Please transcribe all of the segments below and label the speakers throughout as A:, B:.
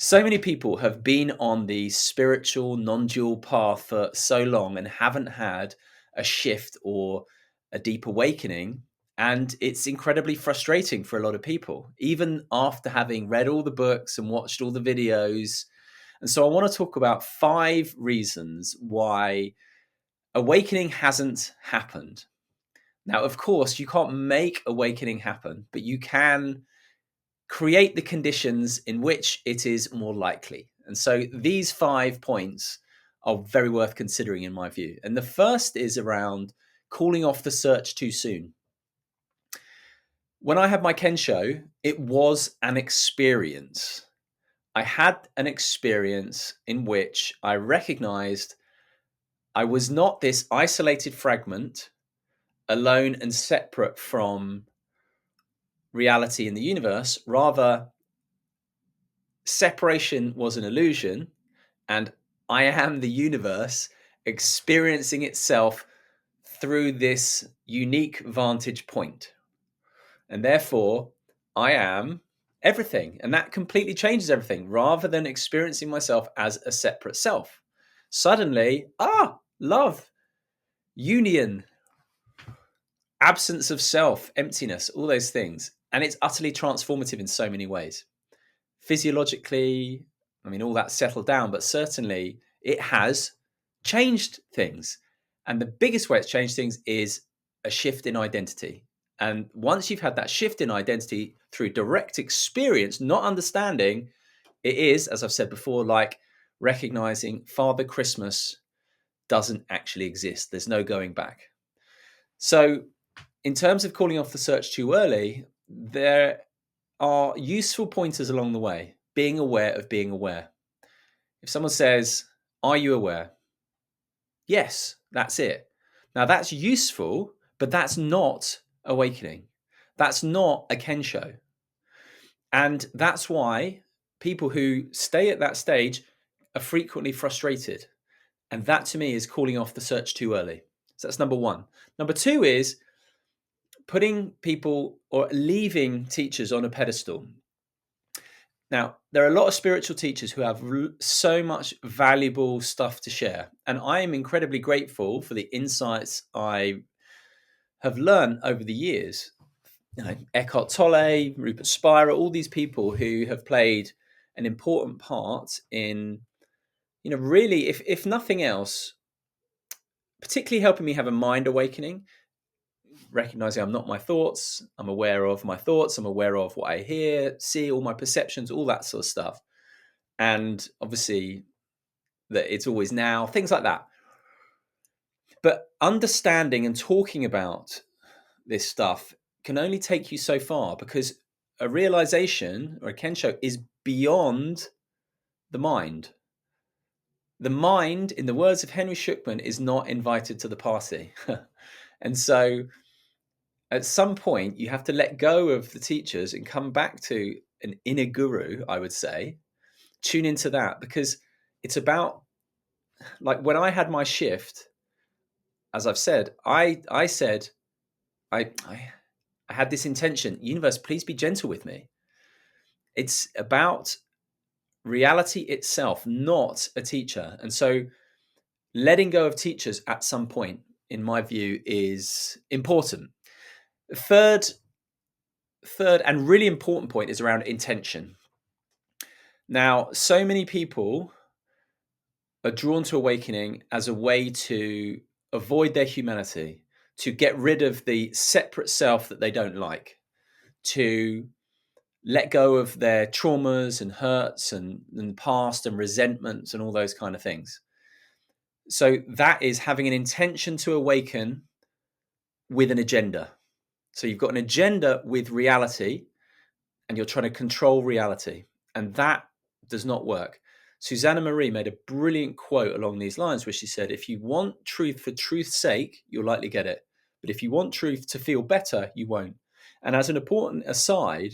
A: So many people have been on the spiritual, non dual path for so long and haven't had a shift or a deep awakening. And it's incredibly frustrating for a lot of people, even after having read all the books and watched all the videos. And so I want to talk about 5 reasons why awakening hasn't happened. Now, of course, you can't make awakening happen, but you can create the conditions in which it is more likely. And so these 5 points are very worth considering, in my view. And the first is around calling off the search too soon. When I had my Ken show, it was an experience. I had an experience in which I recognized I was not this isolated fragment, alone and separate from reality in the universe. Rather, separation was an illusion, and I am the universe experiencing itself through this unique vantage point. And therefore, I am everything. And that completely changes everything. Rather than experiencing myself as a separate self, suddenly, love, union, absence of self, emptiness, all those things. And it's utterly transformative in so many ways. Physiologically, I mean, all that settled down, but certainly it has changed things. And the biggest way it's changed things is a shift in identity. And once you've had that shift in identity through direct experience, not understanding, it is, as I've said before, like recognizing Father Christmas doesn't actually exist. There's no going back. So, in terms of calling off the search too early, there are useful pointers along the way. Being aware of being aware. If someone says, "Are you aware?" Yes, that's it. Now that's useful, but that's not awakening. That's not a Ken show. And that's why people who stay at that stage are frequently frustrated. And that to me is calling off the search too early. So that's number one. Number two is putting people or leaving teachers on a pedestal. Now, there are a lot of spiritual teachers who have so much valuable stuff to share. And I am incredibly grateful for the insights I have learned over the years. Eckhart Tolle, Rupert Spira, all these people who have played an important part in, really, if nothing else, particularly helping me have a mind awakening, recognizing I'm not my thoughts. I'm aware of my thoughts. I'm aware of what I hear, see, all my perceptions, all that sort of stuff. And obviously that it's always now, things like that. But understanding and talking about this stuff can only take you so far, because a realization or a Kensho is beyond the mind. The mind, in the words of Henry Shukman, is not invited to the party. And so at some point, you have to let go of the teachers and come back to an inner guru, I would say. Tune into that, because it's about, like, when I had my shift, as I've said, I said, I had this intention, universe, please be gentle with me. It's about reality itself, not a teacher. And so letting go of teachers at some point, in my view, is important. Third and really important point is around intention. Now, so many people are drawn to awakening as a way to avoid their humanity, to get rid of the separate self that they don't like, to let go of their traumas and hurts and past and resentments and all those kind of things. So that is having an intention to awaken with an agenda. So you've got an agenda with reality and you're trying to control reality. And that does not work. Susanna Marie made a brilliant quote along these lines where she said, if you want truth for truth's sake, you'll likely get it. But if you want truth to feel better, you won't. And as an important aside,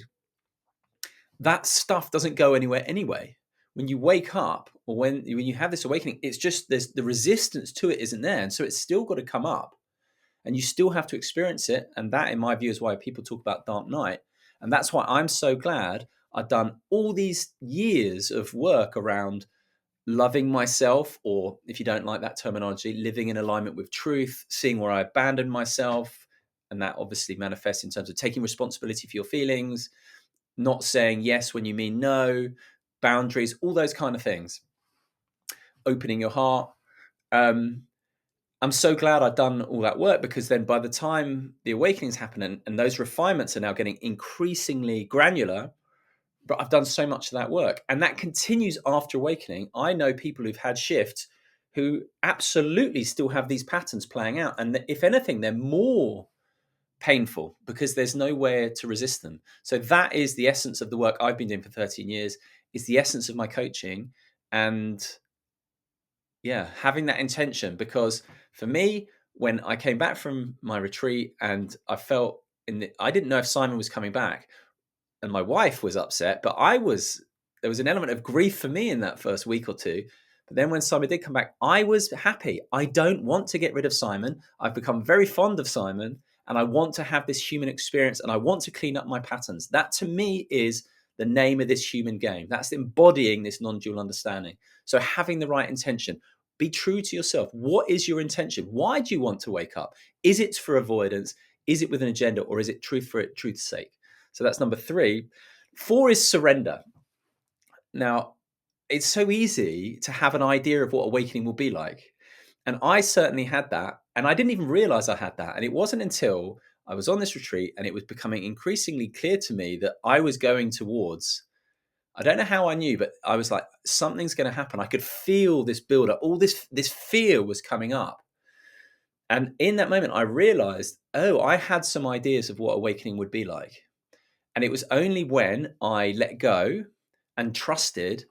A: that stuff doesn't go anywhere anyway. When you wake up or when you have this awakening, it's just there's the resistance to it isn't there. And so it's still got to come up and you still have to experience it. And that, in my view, is why people talk about dark night. And that's why I'm so glad I'd done all these years of work around loving myself, or if you don't like that terminology, living in alignment with truth, seeing where I abandoned myself. And that obviously manifests in terms of taking responsibility for your feelings, not saying yes when you mean no, boundaries, all those kind of things, opening your heart. I'm so glad I've done all that work, because then by the time the awakenings happen and those refinements are now getting increasingly granular, but I've done so much of that work, and that continues after awakening. I know people who've had shifts who absolutely still have these patterns playing out. And if anything, they're more painful because there's nowhere to resist them. So that is the essence of the work I've been doing for 13 years, is the essence of my coaching. And yeah, having that intention, because for me, when I came back from my retreat and I felt I didn't know if Simon was coming back, and my wife was upset, but there was an element of grief for me in that first week or two. But then when Simon did come back, I was happy. I don't want to get rid of Simon. I've become very fond of Simon, and I want to have this human experience, and I want to clean up my patterns. That to me is the name of this human game. That's embodying this non-dual understanding. So having the right intention, be true to yourself. What is your intention? Why do you want to wake up? Is it for avoidance? Is it with an agenda, or is it truth for truth's sake? So that's number 3. 4 is surrender. Now, it's so easy to have an idea of what awakening will be like. And I certainly had that. And I didn't even realize I had that. And it wasn't until I was on this retreat and it was becoming increasingly clear to me that I was going towards, I don't know how I knew, but I was like, something's going to happen. I could feel this build up. All this fear was coming up. And in that moment, I realized, oh, I had some ideas of what awakening would be like. And it was only when I let go and trusted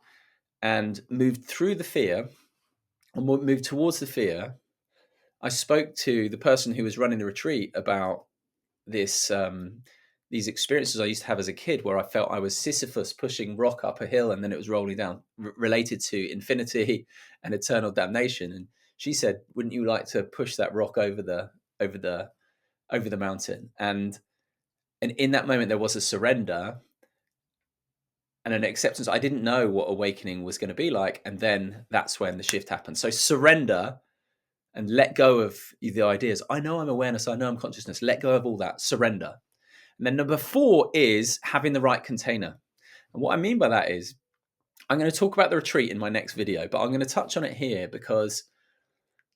A: and moved through the fear and moved towards the fear, I spoke to the person who was running the retreat about this, these experiences I used to have as a kid, where I felt I was Sisyphus pushing rock up a hill and then it was rolling down, related to infinity and eternal damnation. And she said, "Wouldn't you like to push that rock over the mountain?" And in that moment, there was a surrender and an acceptance. I didn't know what awakening was going to be like. And then that's when the shift happened. So surrender and let go of the ideas. I know I'm awareness. I know I'm consciousness. Let go of all that. Surrender. And then number 4 is having the right container. And what I mean by that is, I'm going to talk about the retreat in my next video, but I'm going to touch on it here because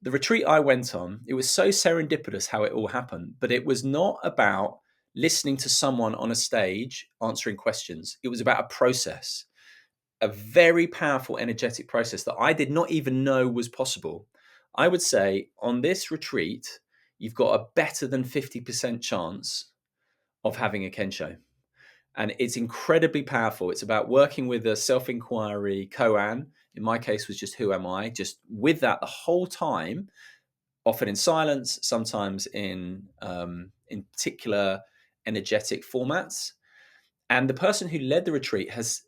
A: the retreat I went on, it was so serendipitous how it all happened, but it was not about listening to someone on a stage answering questions. It was about a process, a very powerful energetic process that I did not even know was possible. I would say on this retreat, you've got a better than 50% chance of having a Kensho. And it's incredibly powerful. It's about working with a self-inquiry koan. In my case, was just who am I? Just with that the whole time, often in silence, sometimes in particular energetic formats. And the person who led the retreat is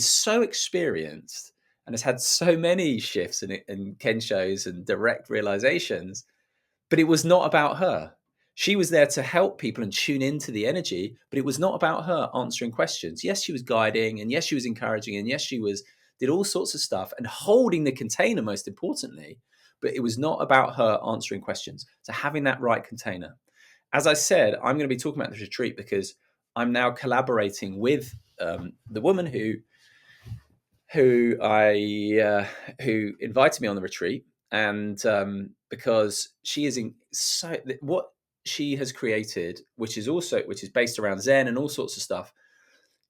A: so experienced and has had so many shifts and Kenshos and direct realizations, but it was not about her. She was there to help people and tune into the energy, but it was not about her answering questions. Yes, she was guiding, and yes, she was encouraging, and yes, she did all sorts of stuff and holding the container, most importantly, but it was not about her answering questions. So having that right container. As I said, I'm going to be talking about this retreat because I'm now collaborating with the woman who invited me on the retreat, and because she is what she has created, which is based around Zen and all sorts of stuff,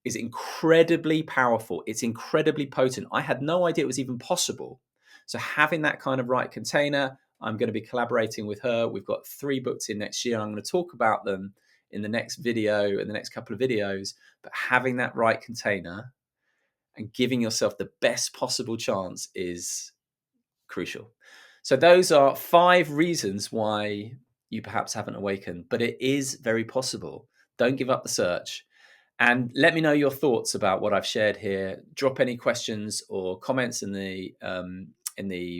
A: is incredibly powerful. It's incredibly potent. I had no idea it was even possible. So having that kind of right container, I'm going to be collaborating with her. We've got 3 booked in next year. I'm going to talk about them in the next video, in the next couple of videos. But having that right container and giving yourself the best possible chance is crucial. So those are 5 reasons why you perhaps haven't awakened, but it is very possible. Don't give up the search. And let me know your thoughts about what I've shared here. Drop any questions or comments in the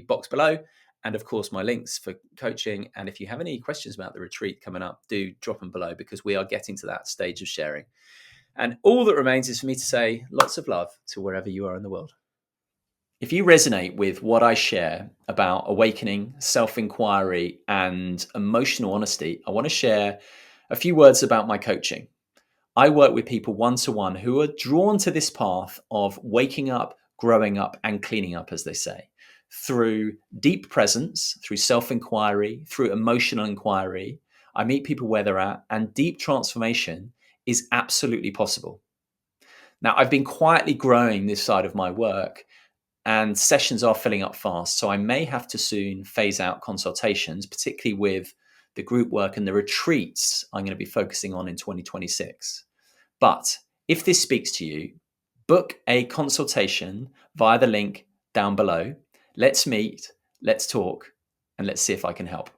A: box below. And of course, my links for coaching. And if you have any questions about the retreat coming up, do drop them below because we are getting to that stage of sharing. And all that remains is for me to say lots of love to wherever you are in the world. If you resonate with what I share about awakening, self-inquiry, and emotional honesty, I want to share a few words about my coaching. I work with people one-to-one who are drawn to this path of waking up, growing up, and cleaning up, as they say, through deep presence, through self-inquiry, through emotional inquiry. I meet people where they're at, and deep transformation is absolutely possible. Now, I've been quietly growing this side of my work, and sessions are filling up fast. So I may have to soon phase out consultations, particularly with the group work and the retreats I'm going to be focusing on in 2026. But if this speaks to you, book a consultation via the link down below. Let's meet, let's talk, and let's see if I can help.